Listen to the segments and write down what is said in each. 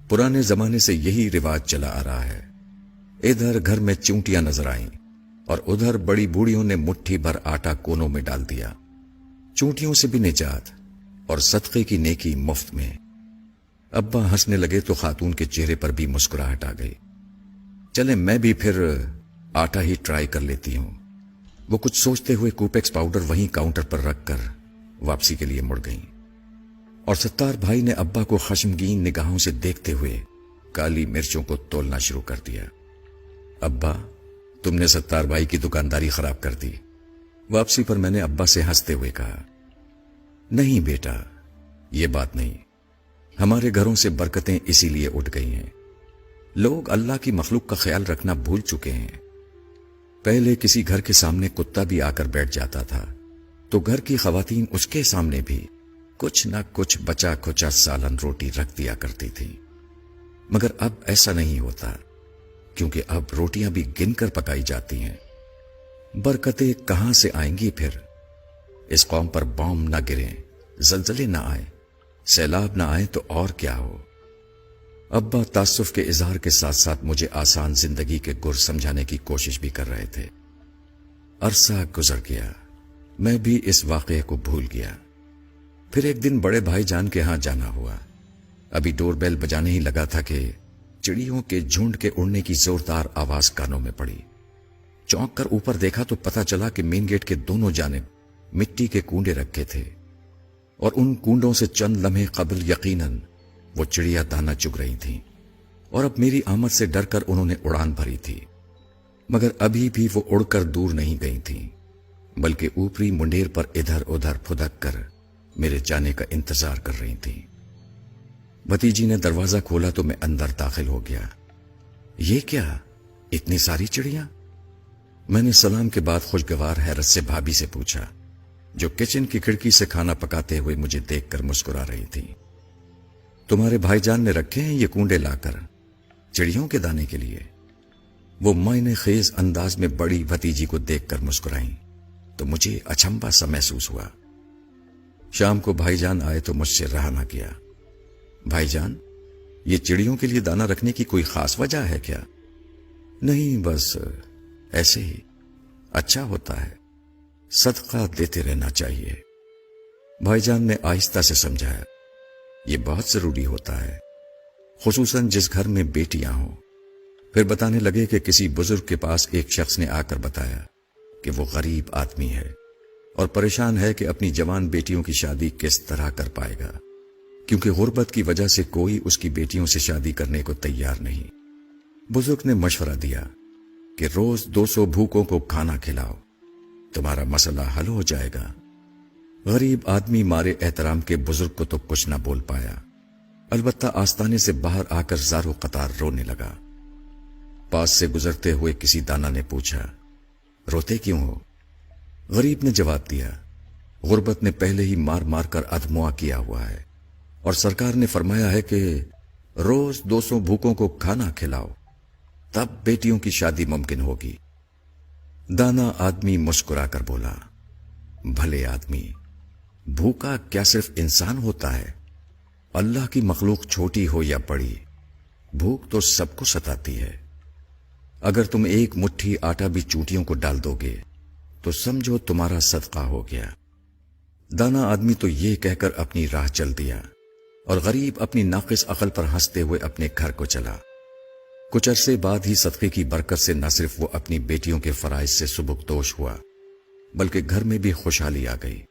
पुराने जमाने से यही रिवाज चला आ रहा है। इधर घर में चूंटियां नजर आईं और उधर बड़ी बूढ़ियों ने मुट्ठी भर आटा कोनों में डाल दिया। चूंटियों से भी निजात और सदक़े की नेकी मुफ्त में। अब्बा हंसने लगे तो खातून के चेहरे पर भी मुस्कुराहट आ गई। चले मैं भी फिर आटा ही ट्राई कर लेती हूं। वो कुछ सोचते हुए कूपेक्स पाउडर वहीं काउंटर पर रखकर वापसी के लिए मुड़ गईं और सत्तार भाई ने अब्बा को खश्मगीन निगाहों से देखते हुए काली मिर्चों को तोलना शुरू कर दिया। अब्बा, तुमने सत्तार भाई की दुकानदारी खराब कर दी। वापसी पर मैंने अब्बा से हंसते हुए कहा, नहीं बेटा, ये बात नहीं। हमारे घरों से बरकतें इसीलिए उठ गई हैं। लोग अल्लाह की मखलूक का ख्याल रखना भूल चुके हैं। पहले किसी घर के सामने कुत्ता भी आकर बैठ जाता था तो घर की खवातीन उसके सामने भी कुछ ना कुछ बचा खुचा सालन रोटी रख दिया करती थी। मगर अब ऐसा नहीं होता, क्योंकि अब रोटियां भी गिनकर पकाई जाती हैं। बरकतें कहां से आएंगी फिर? इस कौम पर बॉम्ब ना गिरे, जलजले ना आए, सैलाब ना आए तो और क्या हो। अब्बा तासुफ के इजहार के साथ साथ मुझे आसान जिंदगी के गुर समझाने की कोशिश भी कर रहे थे। अरसा गुजर गया, मैं भी इस वाकये को भूल गया। फिर एक दिन बड़े भाईजान के यहां जाना हुआ। अभी डोरबेल बजाने ही लगा था कि चिड़ियों के झुंड के उड़ने की जोरदार आवाज कानों में पड़ी। चौंक कर ऊपर देखा तो पता चला कि मेन गेट के दोनों जानिब मिट्टी के कूंडे रखे थे और उन कूंडों से चंद लम्हे कबल यकीनन वो चिड़िया दाना चुग रही थीं और अब मेरी आमद से डरकर उन्होंने उड़ान भरी थी। मगर अभी भी वो उड़कर दूर नहीं गई थीं, बल्कि ऊपरी मुंडेर पर इधर उधर फुदक कर मेरे जाने का इंतजार कर रही थीं। भतीजी ने दरवाजा खोला तो मैं अंदर दाखिल हो गया। ये क्या, इतनी सारी चिड़िया? मैंने सलाम के बाद खुशगवार हैरत से भाभी से पूछा, जो किचन की खिड़की से खाना पकाते हुए मुझे देखकर मुस्कुरा रही थी। तुम्हारे भाईजान ने रखे हैं ये कूंडे लाकर चिड़ियों के दाने के लिए? वो मायने खेज अंदाज में बड़ी भतीजी को देखकर मुस्कुराई तो मुझे अचंभा सा महसूस हुआ। शाम को भाईजान आए तो मुझसे रहा ना किया। भाईजान, ये चिड़ियों के लिए दाना रखने की कोई खास वजह है क्या? नहीं, बस ऐसे ही। अच्छा होता है, सदका देते रहना चाहिए। भाईजान ने आहिस्ता से समझाया, ये बहुत जरूरी होता है, खुसूसन जिस घर में बेटियां हों। फिर बताने लगे कि किसी बुजुर्ग के पास एक शख्स ने आकर बताया कि वो गरीब आदमी है और परेशान है कि अपनी जवान बेटियों की शादी किस तरह कर पाएगा, क्योंकि गुर्बत की वजह से कोई उसकी बेटियों से शादी करने को तैयार नहीं। बुजुर्ग ने मशवरा दिया कि रोज 200 भूखों को खाना खिलाओ, तुम्हारा मसला हल हो जाएगा। गरीब आदमी मारे एहतराम के बुजुर्ग को तो कुछ न बोल पाया, अलबत्ता आस्ताने से बाहर आकर ज़ारो कतार रोने लगा। पास से गुजरते हुए किसी दाना ने पूछा, रोते क्यों हो? गरीब ने जवाब दिया, गुर्बत ने पहले ही मार मार कर अधमुआ किया हुआ है और सरकार ने फरमाया है कि रोज 200 भूखों को खाना खिलाओ, तब बेटियों की शादी मुमकिन होगी। दाना आदमी मुस्कुराकर बोला, भले आदमी, भूखा क्या सिर्फ इंसान होता है? अल्लाह की मखलूक छोटी हो या बड़ी, भूख तो सबको सताती है। अगर तुम एक मुट्ठी आटा भी चूंटियों को डाल दोगे तो समझो तुम्हारा सदका हो गया। दाना आदमी तो ये कहकर अपनी राह चल दिया और गरीब अपनी नाकिस अकल पर हंसते हुए अपने घर को चला। कुछ अरसे बाद ही सदके की बरकत से न सिर्फ वो अपनी बेटियों के फराइज से सुबुकदोश हुआ, बल्कि घर में भी खुशहाली आ गई।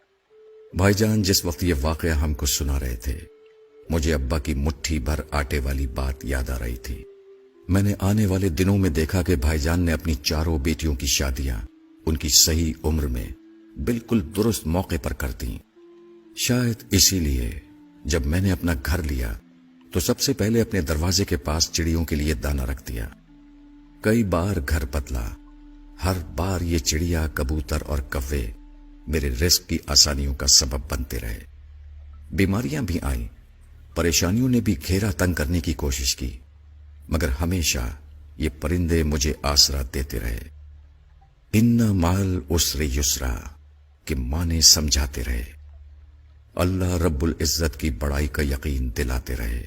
भाईजान जिस वक्त ये वाकया हमको सुना रहे थे, मुझे अब्बा की मुट्ठी भर आटे वाली बात याद आ रही थी। मैंने आने वाले दिनों में देखा कि भाईजान ने अपनी चारों बेटियों की शादियां उनकी सही उम्र में बिल्कुल दुरुस्त मौके पर कर दी। शायद इसीलिए जब मैंने अपना घर लिया तो सबसे पहले अपने दरवाजे के पास चिड़ियों के लिए दाना रख दिया। कई बार घर बदला, हर बार ये चिड़िया, कबूतर और कव्वे मेरे रिस्क की आसानियों का सबब बनते रहे। बीमारियां भी आईं, परेशानियों ने भी घेरा तंग करने की कोशिश की, मगर हमेशा ये परिंदे मुझे आसरा देते रहे। इन्ना माल उसरे युसरा कि माने समझाते रहे। अल्लाह रब्बुल इज्जत की बड़ाई का यकीन दिलाते रहे।